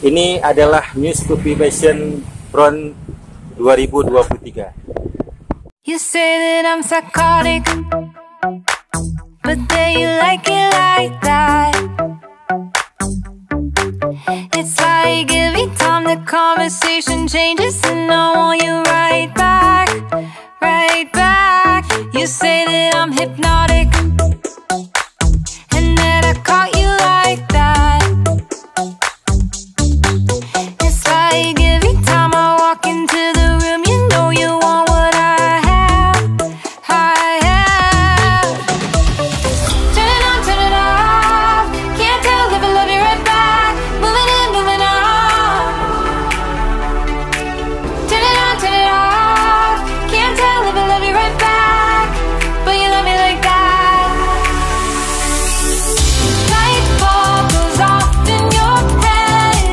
Ini adalah New Scoopy Passion Bron 2023. You say that I'm psychotic, but then you like it like that. It's like every time the conversation changes, and I want you right back, right back. You say that I'm hypnotic, and that I caught you like that. It's like every time I walk into the room, you know you want what I have, I have. Turn it on, turn it off. Can't tell if I love you right back. Moving in, moving on. Turn it on, turn it off. Can't tell if I love you right back, but you love me like that. Light bulb goes off in your head.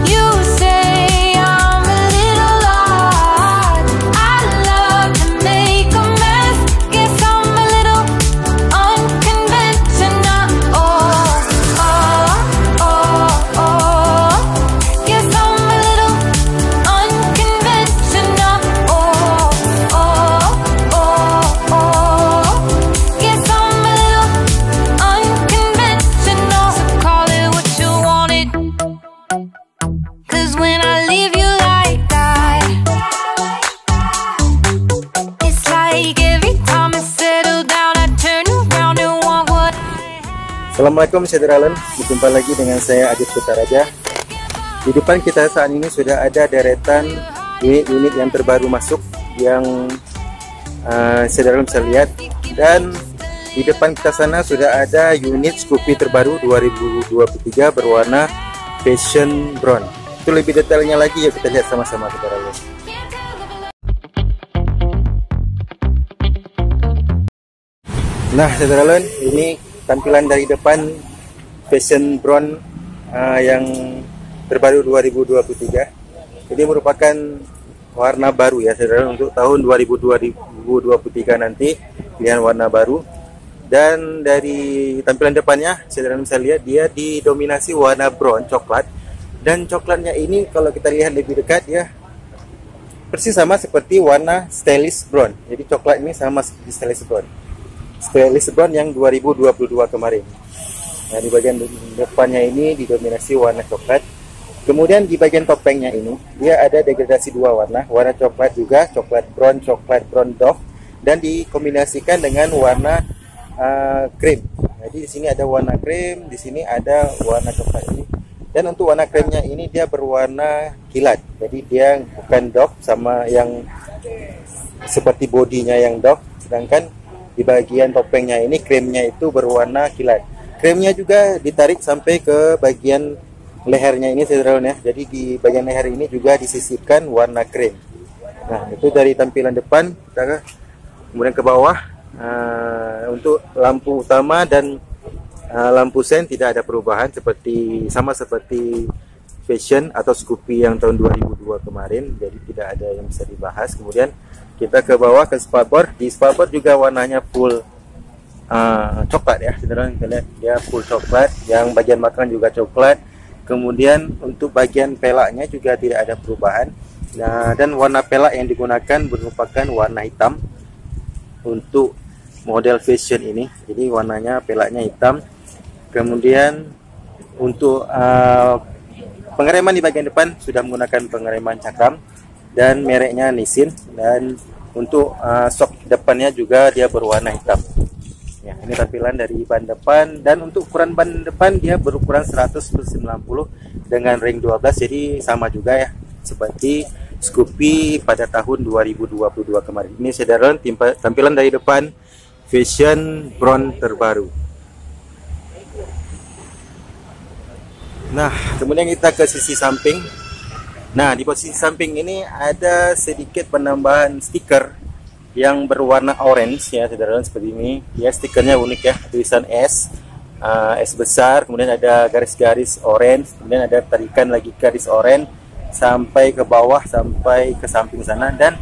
You say I'm a little odd. I love to make a mess. Guess I'm a little unconventional. Oh, oh, oh, oh. Guess I'm a little unconventional. Oh, oh, oh, oh. Guess I'm a little unconventional. So call it what you wanted, 'cause when I leave you like that, it's like every time I settle down, I turn around and want what I have. Assalamualaikum Syederalen, berjumpa lagi dengan saya Adit Putaraja. Di depan kita saat ini sudah ada deretan unit-unit yang terbaru masuk yang Syederalen bisa lihat, dan di depan kita sana sudah ada unit Scoopy terbaru 2023 berwarna Passion Bron. Itu lebih detailnya lagi, ya kita lihat sama-sama Syederalen. Nah Syederalen, ini tampilan dari depan Passion Bron yang terbaru 2023. Jadi merupakan warna baru ya Syederalen untuk tahun 2023 nanti, pilihan warna baru. Dan dari tampilan depannya Syederalen bisa lihat dia didominasi warna brown coklat, dan coklatnya ini kalau kita lihat lebih dekat ya persis sama seperti warna stylish brown. Jadi coklat ini sama seperti stylish brown yang 2022 kemarin. Nah, di bagian depannya ini didominasi warna coklat. Kemudian di bagian topengnya ini dia ada degradasi dua warna coklat juga, coklat brown doff, dan dikombinasikan dengan warna krim. Jadi di sini ada warna krim, di sini ada warna coklat ini. Dan untuk warna krimnya ini dia berwarna kilat. Jadi dia bukan doff sama yang seperti bodinya yang doff, sedangkan di bagian topengnya ini krimnya itu berwarna kilat. Krimnya juga ditarik sampai ke bagian lehernya ini Syederalen ya. Jadi di bagian leher ini juga disisipkan warna krim. Nah, itu dari tampilan depan. Kita kemudian ke bawah. Untuk lampu utama dan lampu sen tidak ada perubahan, sama seperti Passion atau Scoopy yang tahun 2002 kemarin. Jadi tidak ada yang bisa dibahas. Kemudian kita ke bawah ke spakbor. Di spakbor juga warnanya full coklat ya Syederalen. Kita lihat dia full coklat, yang bagian belakang juga coklat. Kemudian untuk bagian pelaknya juga tidak ada perubahan. Nah, dan warna pelak yang digunakan merupakan warna hitam untuk model Passion ini. Jadi warnanya pelaknya hitam. Kemudian untuk pengereman di bagian depan sudah menggunakan pengereman cakram dan mereknya Nissin, dan untuk shock depannya juga dia berwarna hitam. Ya, ini tampilan dari ban depan, dan untuk ukuran ban depan dia berukuran 100/90 dengan ring 12, jadi sama juga ya seperti Scoopy pada tahun 2022 kemarin. Ini Syederalen tampilan dari depan Passion Bron terbaru. Nah, kemudian kita ke sisi samping. Nah, di posisi samping ini ada sedikit penambahan stiker yang berwarna orange ya Syederalen, seperti ini. Ya, stikernya unik ya, tulisan S besar, kemudian ada garis-garis orange, kemudian ada tarikan lagi garis orange sampai ke bawah, sampai ke samping sana. Dan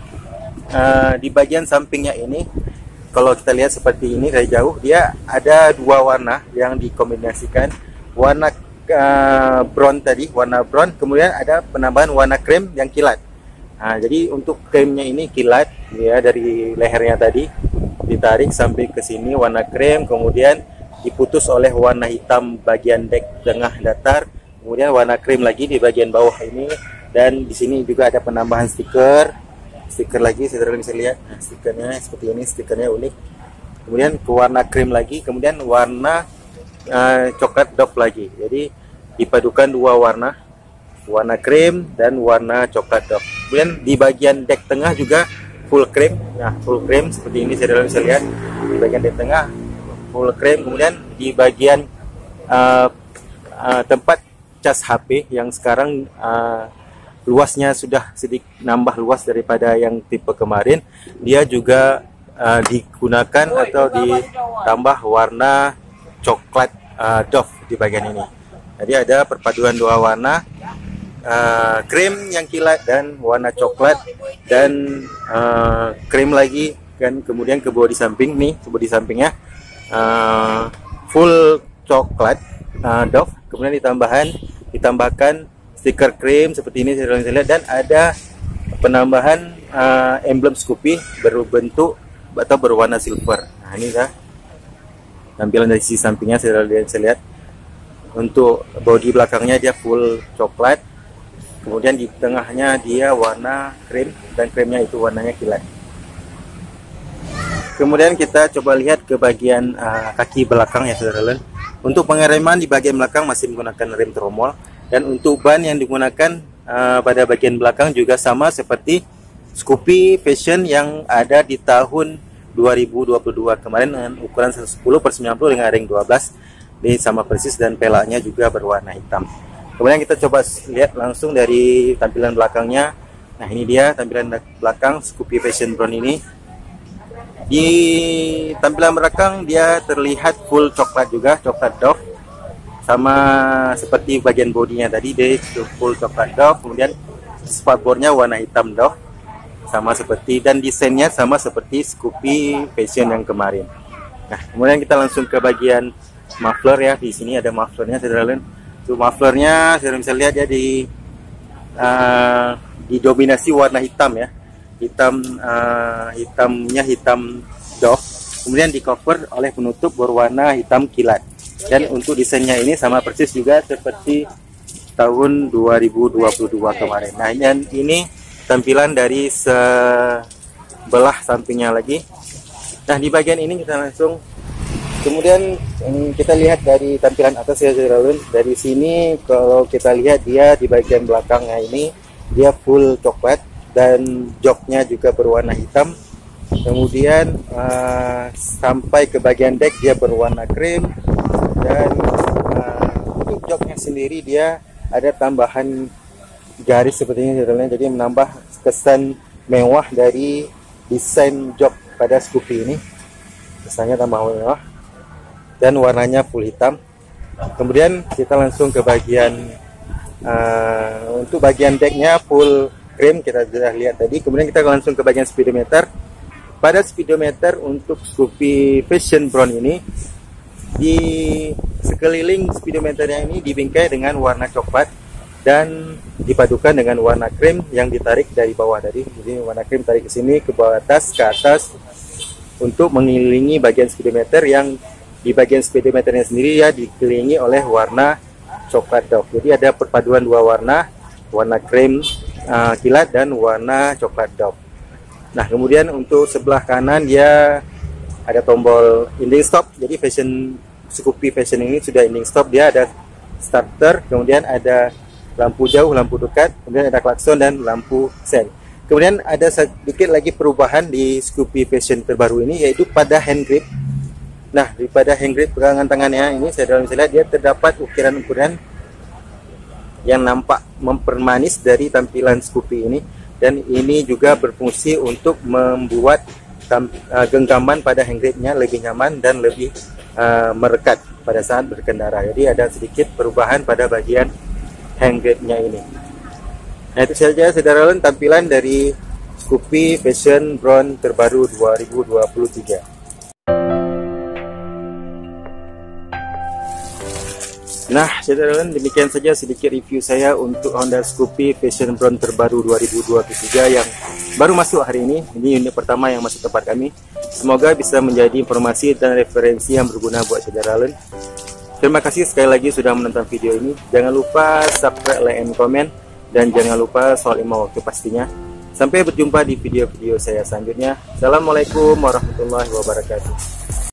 di bagian sampingnya ini kalau kita lihat seperti ini dari jauh, dia ada dua warna yang dikombinasikan, warna bronze tadi, warna bronze, kemudian ada penambahan warna krem yang kilat. Jadi untuk kremnya ini kilat ya, dari lehernya tadi ditarik sampai ke sini warna krem, kemudian diputus oleh warna hitam bagian dek tengah datar, kemudian warna krem lagi di bagian bawah ini, dan di sini juga ada penambahan stiker lagi, saudara bisa lihat. Stikernya seperti ini, stikernya unik. Kemudian ke warna krem lagi, kemudian warna coklat doff lagi. Jadi dipadukan dua warna krem dan warna coklat doff. Kemudian di bagian dek tengah juga full krem. Nah, full krem seperti ini, saudara bisa lihat. Di bagian dek tengah full krem. Kemudian di bagian tempat cas HP yang sekarang luasnya sudah sedikit nambah luas daripada yang tipe kemarin, dia juga digunakan atau ditambah warna coklat doff di bagian ini. Jadi ada perpaduan dua warna, krem yang kilat dan warna coklat, dan krem lagi, kan. Kemudian ke bodi samping nih, ke bodi sampingnya full coklat doff, kemudian ditambahkan stiker krem seperti ini, saya lihat, dan ada penambahan emblem Scoopy berbentuk atau berwarna silver. Nah, ini dah tampilan dari sisi sampingnya, saya lihat. Untuk bodi belakangnya dia full coklat, kemudian di tengahnya dia warna krem, dan kremnya itu warnanya kilat. Kemudian kita coba lihat ke bagian kaki belakang ya, saudara. Untuk pengereman di bagian belakang masih menggunakan rem tromol, dan untuk ban yang digunakan pada bagian belakang juga sama seperti Scoopy Fashion yang ada di tahun 2022 kemarin, dengan ukuran 10/90 dengan ring 12. Ini sama persis, dan pelaknya juga berwarna hitam. Kemudian kita coba lihat langsung dari tampilan belakangnya. Nah, ini dia tampilan belakang Scoopy Fashion Bronze ini. Di tampilan belakang dia terlihat full coklat juga, coklat doff, sama seperti bagian bodinya tadi, dia full coklat doff. Kemudian spakbornya warna hitam doff, sama seperti, dan desainnya sama seperti Scoopy Fashion yang kemarin. Nah, kemudian kita langsung ke bagian muffler ya. Di sini ada mufflernya, saudara. Itu mufflernya, saudara bisa lihat ya, didominasi warna hitam ya. Hitamnya hitam doff, kemudian di cover oleh penutup berwarna hitam kilat. Dan untuk desainnya ini sama persis juga seperti tahun 2022 kemarin. Nah, ini tampilan dari sebelah sampingnya lagi. Nah, di bagian ini kita langsung, kemudian kita lihat dari tampilan atas ya, saudara. Dari sini kalau kita lihat dia di bagian belakangnya ini dia full coklat, dan joknya juga berwarna hitam. Kemudian sampai ke bagian deck dia berwarna krem, dan untuk joknya sendiri dia ada tambahan garis seperti ini, jadi menambah kesan mewah dari desain jok pada Scoopy ini. Kesannya tambah mewah, dan warnanya full hitam. Kemudian kita langsung ke bagian untuk bagian decknya full krem, kita sudah lihat tadi. Kemudian kita langsung ke bagian speedometer. Pada speedometer untuk Scoopy Fashion Bronze ini, di sekeliling speedometernya ini dibingkai dengan warna coklat, dan dipadukan dengan warna krem yang ditarik dari bawah tadi. Jadi warna krem tarik ke sini, ke bawah, ke atas, untuk mengelilingi bagian speedometer, yang di bagian speedometernya sendiri ya dikelilingi oleh warna coklat doff. Jadi ada perpaduan dua warna krem kilat dan warna coklat doff. Nah, kemudian untuk sebelah kanan dia ada tombol ending stop. Jadi Scoopy Fashion ini sudah ending stop, dia ada starter, kemudian ada lampu jauh, lampu dekat, kemudian ada klakson dan lampu sen. Kemudian ada sedikit lagi perubahan di Scoopy Fashion terbaru ini, yaitu pada hand grip. Nah, pada hand grip pegangan tangannya ini, saya bisa lihat dia terdapat ukiran-ukiran yang nampak mempermanis dari tampilan Scoopy ini, dan ini juga berfungsi untuk membuat genggaman pada hand gripnya lebih nyaman dan lebih merekat pada saat berkendara. Jadi ada sedikit perubahan pada bagian hand gripnya ini. Nah, itu saja, saudara, tampilan dari Scoopy Fashion Bronze terbaru 2023. Nah, saudara-saudara, demikian saja sedikit review saya untuk Honda Scoopy Passion Brown terbaru 2023 yang baru masuk hari ini. Ini unit pertama yang masuk tempat kami. Semoga bisa menjadi informasi dan referensi yang berguna buat saudara-saudara. Terima kasih sekali lagi sudah menonton video ini. Jangan lupa subscribe, like, and comment. Dan jangan lupa soal 5 waktu pastinya. Sampai berjumpa di video-video saya selanjutnya. Assalamualaikum warahmatullahi wabarakatuh.